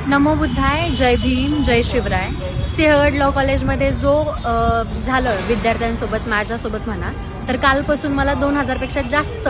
नमो बुद्धाय, जय भीम, जय Shivray. Sinhagad law कॉलेजमध्ये जो झालं विद्यार्थ्यांसोबत, माझ्यासोबत म्हणा, तर कालपासून मला 2000 पेक्षा जास्त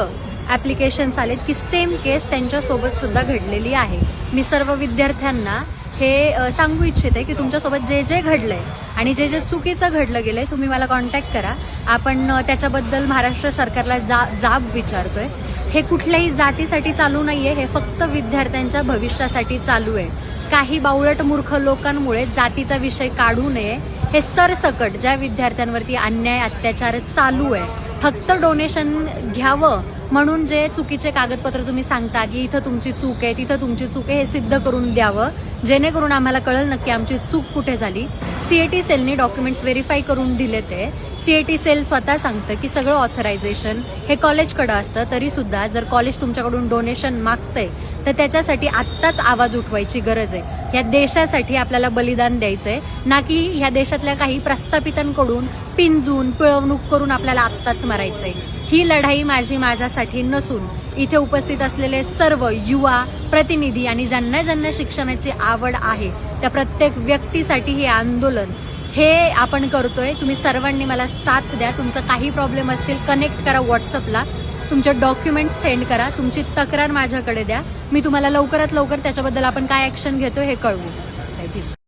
ॲप्लिकेशन्स आलेत की सेम केस त्यांच्यासोबत सुद्धा घडलेली आहे. मी सर्व विद्यार्थ्यांना हे सांगू इच्छिते की तुमच्यासोबत जे जे घडलंय आणि जे जे चुकीचं घडलं गेलंय, तुम्ही मला कॉन्टॅक्ट करा. आपण त्याच्याबद्दल महाराष्ट्र सरकारला जाब विचारतोय. हे कुठल्याही जातीसाठी चालू नाहीये, हे फक्त विद्यार्थ्यांच्या भविष्यासाठी चालू आहे. काही बावळट मूर्ख लोकांमुळे जातीचा विषय काढू नये. हे सरसकट ज्या विद्यार्थ्यांवरती अन्याय अत्याचार चालू आहे, फक्त डोनेशन घ्यावं म्हणून जे चुकीचे कागदपत्र तुम्ही सांगता की इथं तुमची चूक आहे, तिथं तुमची चूक आहे, हे सिद्ध करून द्यावं, जेणेकरून आम्हाला कळलं नक्की आमची चूक कुठे झाली. सीएटी सेलनी डॉक्युमेंट्स व्हेरीफाय करून दिले. ते सीएटी सेल स्वतः सांगतं की सगळं ऑथरायझेशन हे कॉलेजकडं असतं. तरी सुद्धा जर कॉलेज तुमच्याकडून डोनेशन मागतंय तर त्याच्यासाठी आत्ताच आवाज उठवायची गरज आहे. या देशासाठी आपल्याला बलिदान द्यायचंय, ना की ह्या देशातल्या काही प्रस्थापितांकडून पिंजून पिळवणूक करून आपल्याला आत्ताच मरायचंय. ही लढाई माझ्यासाठी नसून इथे उपस्थित असलेले सर्व युवा प्रतिनिधी आणि ज्यांना ज्यांना शिक्षणाची आवड आहे त्या प्रत्येक व्यक्तीसाठी हे आंदोलन हे आपण करतोय. तुम्ही सर्वांनी मला साथ द्या. तुमचं काही प्रॉब्लेम असतील कनेक्ट करा व्हॉट्सअपला, तुमचे डॉक्युमेंट्स सेंड करा, तुमची तक्रार माझ्याकडे द्या. मी तुम्हाला लवकरात लवकर त्याच्याबद्दल आपण काय ॲक्शन घेतो हे कळवू. जय भीम.